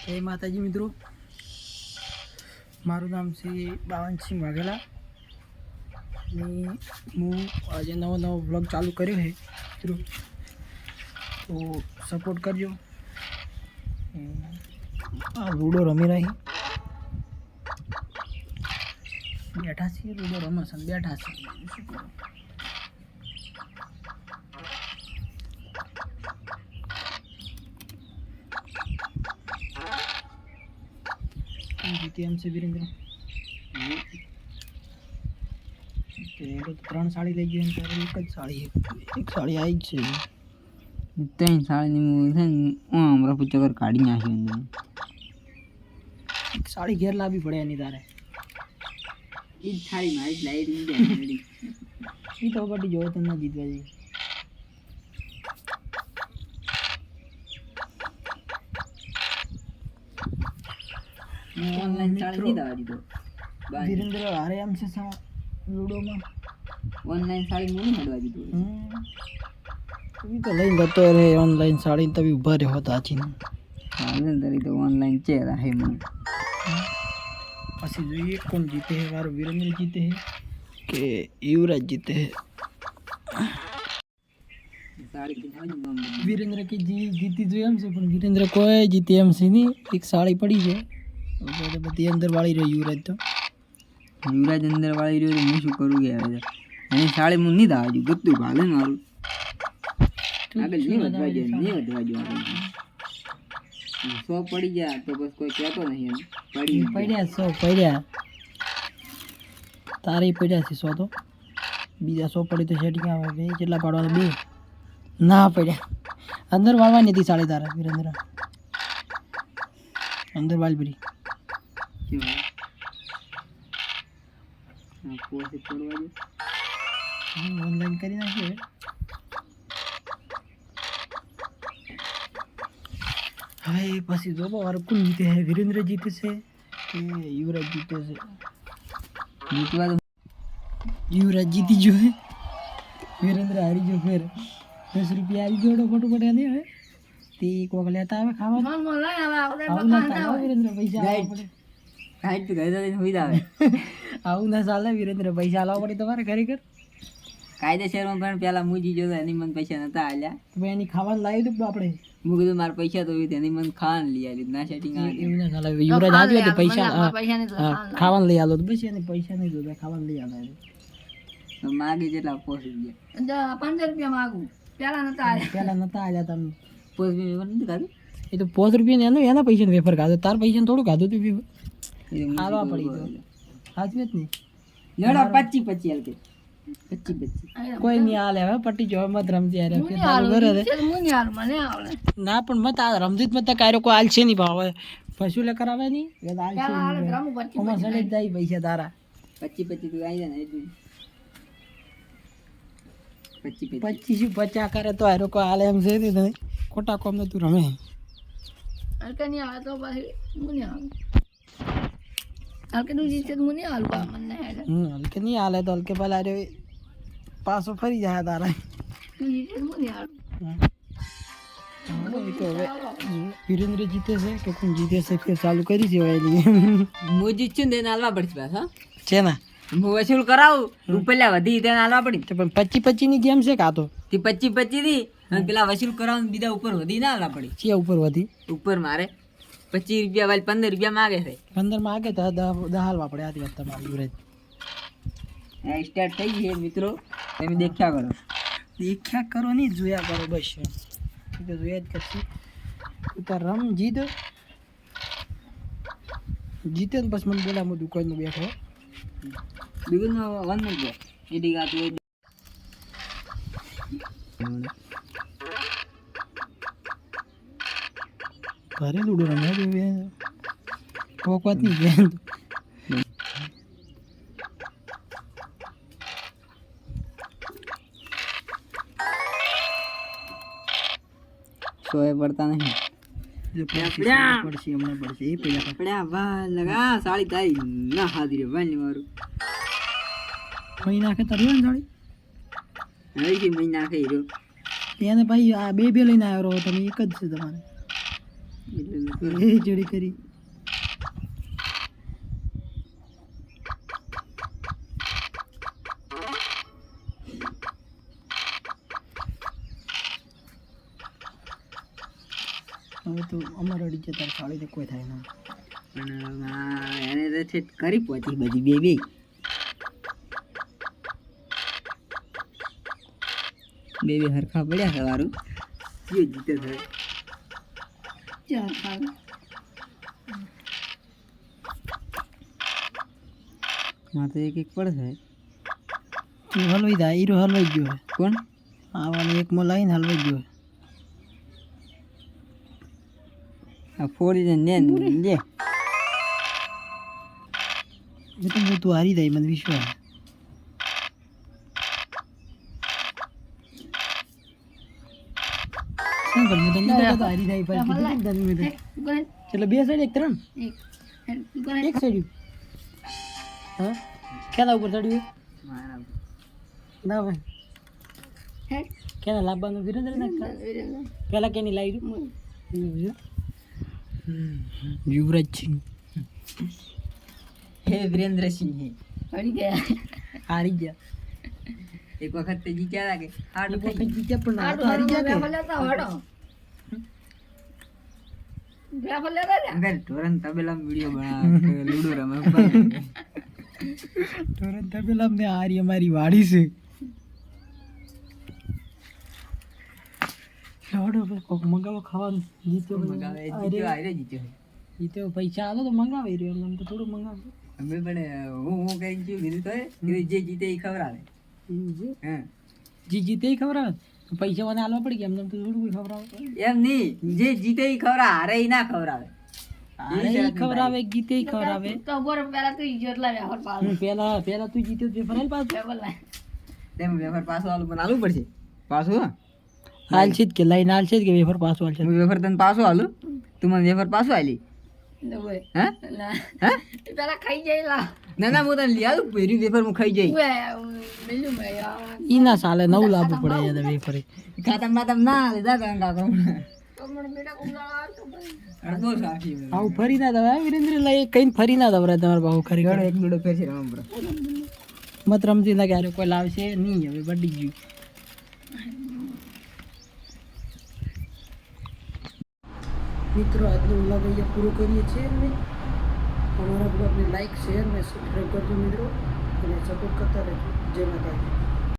જય માતાજી મિત્રો, મારું નામ છે બાવનસિંહ વાઘેલા ને હું આજે નવો વ્લોગ ચાલુ કર્યો છે મિત્રો, તો સપોર્ટ કરજો. આ લૂડો રમી રહી બેઠા છીએ, લૂડો રમશે બેઠા છીએ. શું કરું? જીતી છે વીરેન્દ્ર. તો 3 સાડી લઈ ગઈ, તારે એક જ સાડી, એક સાડી આવી જ છે. 3 સાડીની છે ને હમણાં ચક્કર કાઢી નાખી અંદર. એક સાડી ઘેર લાવવી પડે એની તારે. એ જ થાળી મારી જ લાવી દીધી. એ તો કટી જોવે તો ના જીતવા જઈએ. ઓનલાઈન સાડી નહીં દાવા દીધો. વીરેન્દ્ર હારે એમ છે લૂડોમાં. ઓનલાઈન સાડી નહીં હડવા દીધો. એ તો લઈને જતો રે ઓનલાઈન સાડી, તમે ઊભા રહ્યો હતા આચીને. તરી તો ઓનલાઈન ચેર હે મને. પછી જોઈએ કોણ જીતે છે, મારો વીરેન્દ્ર જીતે છે કે યુવરાજ જીતે છે. વીરેન્દ્ર કે જીતી જોઈએ એમ છે, પણ વીરેન્દ્ર કોઈ જીતે એમ છે નહીં. એક સાડી પડી છે બધી અંદર વાળી રહ્યો યુવરાજ. તો યુવરાજ અંદર વાળી રહ્યો, હું શું કરું કે હવે એની સાડી હું નહીં દાવા દઉં. ગતું ભાલે મારું આગળ નહીં વધવા જોઈએ, નહીં વધવા જોઈએ આગળ. 100 પડી જાય તો બસ કોઈ કહેતો નહીં. પડ્યા 100 પડ્યા, તારે પડ્યા છે 100. તો બીજા 100 પડી તો સેટિંગ આવે. બે કેટલા પાડવાના? 2 ના પડ્યા. અંદર વાળવાની હતી સાડી તારા વીરેન્દ્ર, અંદર વાલબરી. ઓનલાઈન કરી નાખીએ. હવે પછી જો વાર કોણ જીતે છે, વીરેન્દ્ર જીતે છે કે યુવરાજ જીતે છે? જીતવા તો યુવરાજ જીતી ગયો હે, વીરેન્દ્ર હારી ગયો. ફેર 10 રૂપિયા આવી ગયો ફોટો પડ્યા નહીં. હવે તે કોક લેતા આવે ખાવા. વીરેન્દ્ર પૈસા આવવા પડે. કાંઈ તો ઘરે હોઈ આવે. આવું ના ચાલે વીરેન્દ્ર, પૈસા લાવવા પડે તમારે ખરેખર. કાયદેસરમાં પણ પેલા હું જીજો તો એની મને પૈસા નતા આલ્યા. તો ભાઈ એની ખાવાનું લાવી દઉં આપણે. હું કીધું મારા પૈસા તો એની મને ખાવાનું લઈ આવી ના સેટિંગ. એવું ના ચાલે. યુવરાજ આવ્યો તો પૈસા ખાવાનું લઈ આલો તો બસ. એને પૈસા નહીં જોતા, ખાવાનું લઈ આવે. માગે જેટલા પોસી ગયા. 15 રૂપિયા માગું. પેલા નતા આલ્યા તમે. પોસ નથી ખાધું. એ તો 5 રૂપિયા એના પૈસા વેફર ખાધો, તાર પૈસા થોડું ખાધું તું વેફર. હાલવા પડી તો સાચું જ નહીં. લેડો 25 હાલ કે 25 કોઈ નહીં હાલે. હવે પટ્ટી જો મત રમતી યાર. ના પણ મત આ રમતી મત કાયરો કોઈ હાલ છે નહીં ભાવ. પશુ લે કરાવે નહીં જાય પૈસા તારા. 25 તું આવી જાય ને એટલું 25 50 કરે તો હારો કોઈ હાલે એમ છે નહીં. તને ખોટા કોમ તું રમે. હલકે નહીં આવે તો પછી હું નહીં આવું. હલકે તું જીતે હું નહીં હાલું. મને હલકે નહીં હાલે તો હલકે પેલા પાછો ફરી જાય તારા. તું જીતે હું નહીં હાલું. વીરેન્દ્ર જીતે છે કે કોણ જીતે છે ફેર ચાલુ કરી છે. હું જીતશું ને હાલવા પડશે પાછા છે ને. હું વસૂલ કરાવું રૂપિયા વધી તેને હાલવા પડી. પણ 25 ની ગેમ છે કા તો 25 થી પેલા વસૂલ કરાવું બીજા ઉપર વધી ના હાલવા પડી. છે ઉપર વધી ઉપર મારે 25 રૂપિયા વાળી 15 રૂપિયા માગે છે. 15 માંગે તો 10 હાલવા પડે. આથી વાત તમારી યુવરાજ સ્ટાર્ટ થઈ ગઈ મિત્રો. તમે દેખ્યા કરો નહીં, જોયા કરો બસ. તો જોયા જ કરશે. તો રમ જીત જીતે ને પછી મને બોલા હું દુકાનમાં બેઠો. દુકાનમાં 1 મિનિટ એડી ગાતું ઘરે લૂડો રમે પોકવાત નહીં ગયા. સોએ પડતા નહીં. પડશે હમણાં પડશે. એ પેલા પડ્યા વાહ લગા સાડી તારી ના હાદી રે વાલી મારું મહી નાખે તરવી ને સાડી. હવે કે મહી નાખે હીરો એને ભાઈ આ બે લઈને આવ્યો રહો તમે. એક જ છે તમારે. એટલે એ જોડી કરી હવે તો અમારે અડી જતા સાડી તો કોઈ થાય ના પણ એને તો છે કરી પહોંચી બધી બે બે હરખા પડ્યા સવારું જે જીતે થાય ચાલ ખાવ માં તો એક પડે છે હલવાઈ જાય હીરો હલવાઈ ગયો હે કોણ આવાનું એક માં લાઈન હલવાઈ ગયો હે આ ફોડી ને લે એ તો હું તું હારી જાય મને વિશ્વાસ શું કરું હું તમને તો હારી જાય પર કીધું ને તને મેં તો. એટલે બે સાઈડ એક ત્રણ એક સાઈડ હા ક્યાં ઉપર ચડ્યું મારા ના ભાઈ ક્યાં લાવવાનું વિરેન્દ્ર ને પેલા કેની લાવી યુવરાજ સિંહ હે વિરેન્દ્રસિંહ હે હળી ગયા હારી ગયા એક વખત તે જીત્યા હતા કે હાર્ડ એક વખત જીત્યા પણ આ તો હારી ગયા કે અગર ઢોરણ તબેલા વિડિયો બનાવે લૂડો રમે તુરંત પેલા અમને હારી અમારી વાડી છે લાવડો કોક મંગાવો ખાવાનું જીત્યો મગાવે જીત્યો આરે જીત્યો જીત્યો પૈસા આલો તો મંગાવે રહ્યો એમ તો થોડું મંગાવે અમે પણ હું કરી છું કીધું તો જે જીતે એ ખવડાવે હા જી જીતે ઈ ખબર આવે પૈસા મને આલવા પડી ગયા એમ તો થોડું કોઈ ખબર આવે એમ નહીં જે જીતે એ ખવડાવે હારે ઈ ના ખવડાવે અરે ઈ ખબર આવે જીતે ઈ ખબર આવે તો બોર પેલા તું ઇજ્જત લાવ્યા હોર પાલ પેલા તું જીત્યો તે ફરાલ પાછું પેપર લાય તેમ વેફર પાછો આલું પણ આલું પડશે પાછું હા હાલ છે કે લઈને હાલ છે કે વેફર પાછું હાલ છે હું વેફર તને પાછો આલું તું મને વેફર પાછો આલી નો હોય હા ના હા પેલા ખાઈ જાય લા ના ના હું તને લઈ આલું પેરી વેફર હું ખાઈ જઈ મેલું મે યાર ઈ ના ચાલે નવું લાવવું પડે યાર વેફર ખાતમ બાતમ ના લીધા તો કાકા તો મને બેટા કુંડા આવતો ભાઈ અડધો સાફી આવું ફરી ના દવા વિરેન્દ્ર લઈ કઈ ફરી ના દવરાય તમારે બાહુ ખરી ગળો એક દોડો ફેર છે રમમ બરો મત રમતી ના ક્યારે કોઈ લાવશે નહીં હવે બડી ગયું મિત્રો આજનો વ્લોગ અહીંયા પૂરો કરીએ છીએ અમે અમારા બ્લોગને લાઈક શેર અને સબસ્ક્રાઈબ કરજો મિત્રો અને સપોર્ટ કરતા રહેજો જય માતાજી